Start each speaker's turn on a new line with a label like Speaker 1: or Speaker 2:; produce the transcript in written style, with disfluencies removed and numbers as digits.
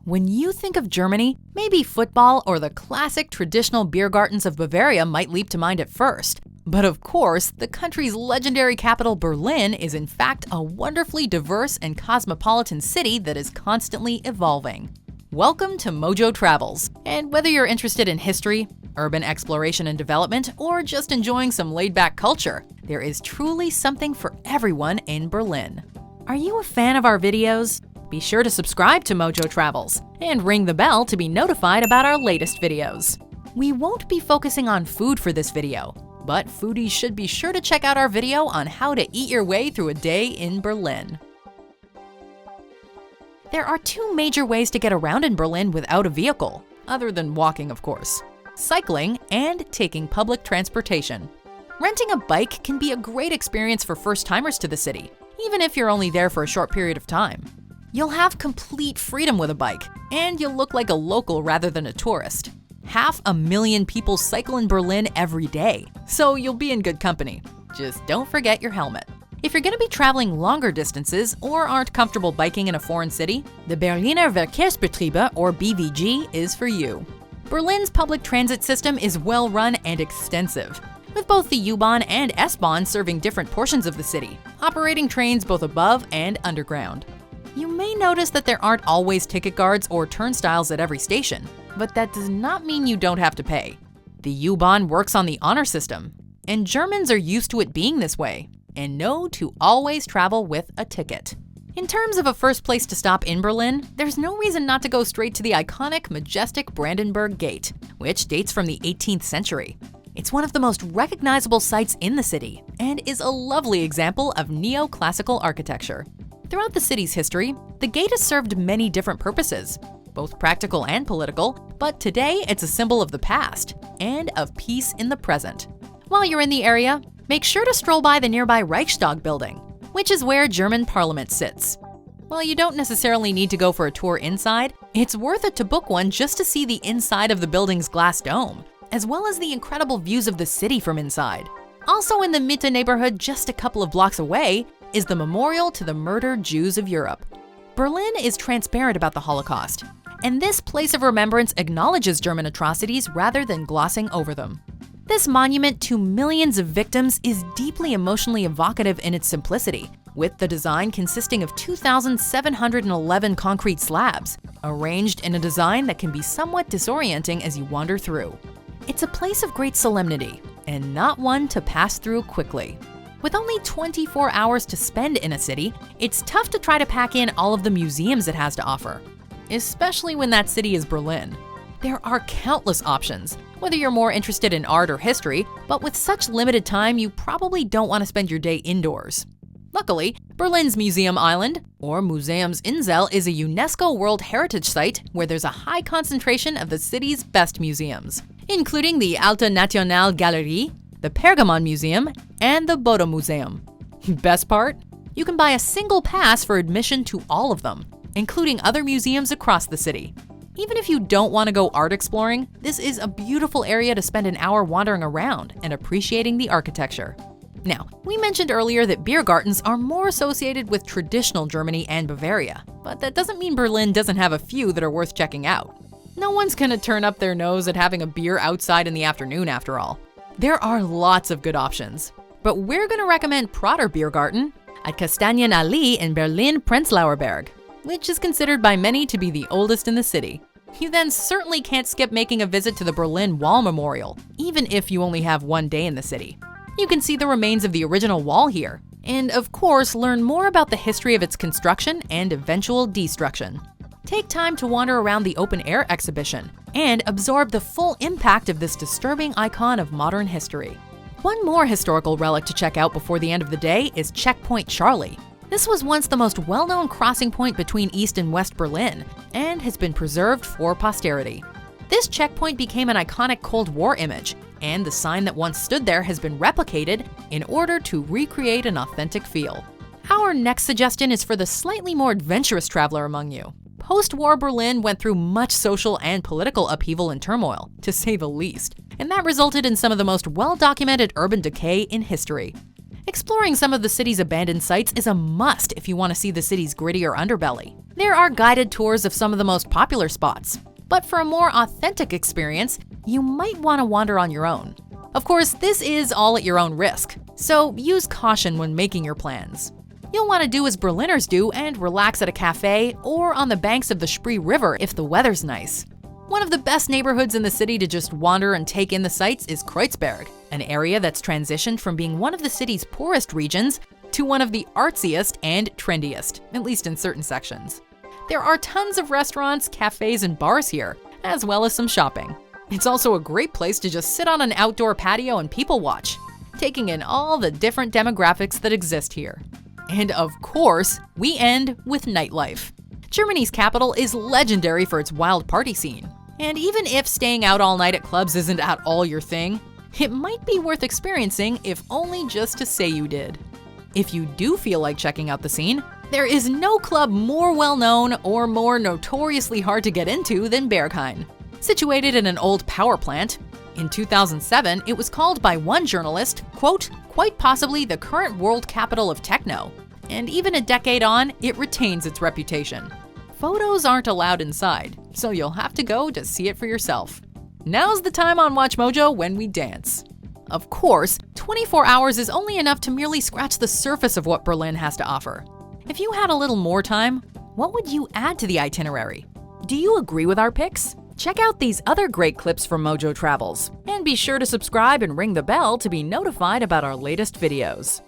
Speaker 1: When you think of Germany, maybe football or the classic traditional beer gardens of Bavaria might leap to mind at first. But of course, the country's legendary capital Berlin is in fact a wonderfully diverse and cosmopolitan city that is constantly evolving. Welcome to MojoTravels, and whether you're interested in history, urban exploration and development, or just enjoying some laid-back culture, there is truly something for everyone in Berlin. Are you a fan of our videos? Be sure to subscribe to MojoTravels and ring the bell to be notified about our latest videos. We won't be focusing on food for this video, but foodies should be sure to check out our video on how to eat your way through a day in Berlin. There are two major ways to get around in Berlin without a vehicle, other than walking, of course: cycling and taking public transportation. Renting a bike can be a great experience for first-timers to the city, even if you're only there for a short period of time. You'll have complete freedom with a bike, and you'll look like a local rather than a tourist. 500,000 people cycle in Berlin every day, so you'll be in good company. Just don't forget your helmet. If you're going to be traveling longer distances or aren't comfortable biking in a foreign city, the Berliner Verkehrsbetriebe, or BVG, is for you. Berlin's public transit system is well run and extensive, with both the U-Bahn and S-Bahn serving different portions of the city, operating trains both above and underground. You may notice that there aren't always ticket guards or turnstiles at every station, but that does not mean you don't have to pay. The U-Bahn works on the honor system, and Germans are used to it being this way, and know to always travel with a ticket. In terms of a first place to stop in Berlin, there's no reason not to go straight to the iconic, majestic Brandenburg Gate, which dates from the 18th century. It's one of the most recognizable sights in the city, and is a lovely example of neoclassical architecture. Throughout the city's history, the gate has served many different purposes, both practical and political, but today it's a symbol of the past and of peace in the present. While you're in the area, make sure to stroll by the nearby Reichstag building, which is where German parliament sits. While you don't necessarily need to go for a tour inside, it's worth it to book one just to see the inside of the building's glass dome, as well as the incredible views of the city from inside. Also in the Mitte neighborhood just a couple of blocks away is the memorial to the murdered Jews of Europe. Berlin is transparent about the Holocaust, and this place of remembrance acknowledges German atrocities rather than glossing over them. This monument to millions of victims is deeply emotionally evocative in its simplicity, with the design consisting of 2,711 concrete slabs, arranged in a design that can be somewhat disorienting as you wander through. It's a place of great solemnity, and not one to pass through quickly. With only 24 hours to spend in a city, it's tough to try to pack in all of the museums it has to offer, especially when that city is Berlin. There are countless options, whether you're more interested in art or history, but with such limited time, you probably don't want to spend your day indoors. Luckily, Berlin's Museum Island, or Museumsinsel, is a UNESCO World Heritage Site where there's a high concentration of the city's best museums, including the Alte Nationalgalerie, the Pergamon Museum, and the Bodo Museum. Best part? You can buy a single pass for admission to all of them, including other museums across the city. Even if you don't want to go art exploring, this is a beautiful area to spend an hour wandering around and appreciating the architecture. Now, we mentioned earlier that beer gardens are more associated with traditional Germany and Bavaria, but that doesn't mean Berlin doesn't have a few that are worth checking out. No one's gonna turn up their nose at having a beer outside in the afternoon after all. There are lots of good options, but we're gonna recommend Prater Biergarten at Kastanienallee in Berlin-Prenzlauer Berg, which is considered by many to be the oldest in the city. You then certainly can't skip making a visit to the Berlin Wall Memorial, even if you only have one day in the city. You can see the remains of the original wall here, and of course learn more about the history of its construction and eventual destruction. Take time to wander around the open-air exhibition and absorb the full impact of this disturbing icon of modern history. One more historical relic to check out before the end of the day is Checkpoint Charlie. This was once the most well-known crossing point between East and West Berlin, and has been preserved for posterity. This checkpoint became an iconic Cold War image, and the sign that once stood there has been replicated in order to recreate an authentic feel. Our next suggestion is for the slightly more adventurous traveler among you. Post-war Berlin went through much social and political upheaval and turmoil, to say the least, and that resulted in some of the most well-documented urban decay in history. Exploring some of the city's abandoned sites is a must if you want to see the city's grittier underbelly. There are guided tours of some of the most popular spots, but for a more authentic experience, you might want to wander on your own. Of course, this is all at your own risk, so use caution when making your plans. You'll want to do as Berliners do and relax at a cafe or on the banks of the Spree River if the weather's nice. One of the best neighborhoods in the city to just wander and take in the sights is Kreuzberg, an area that's transitioned from being one of the city's poorest regions to one of the artsiest and trendiest, at least in certain sections. There are tons of restaurants, cafes, and bars here, as well as some shopping. It's also a great place to just sit on an outdoor patio and people watch, taking in all the different demographics that exist here. And of course, we end with nightlife. Germany's capital is legendary for its wild party scene. And even if staying out all night at clubs isn't at all your thing, it might be worth experiencing if only just to say you did. If you do feel like checking out the scene, there is no club more well-known or more notoriously hard to get into than Berghain. Situated in an old power plant, in 2007, it was called by one journalist, quote, quite possibly the current world capital of techno. And even a decade on, it retains its reputation. Photos aren't allowed inside, so you'll have to go to see it for yourself. Now's the time on Watch Mojo when we dance. Of course, 24 hours is only enough to merely scratch the surface of what Berlin has to offer. If you had a little more time, what would you add to the itinerary? Do you agree with our picks? Check out these other great clips from MojoTravels, and be sure to subscribe and ring the bell to be notified about our latest videos.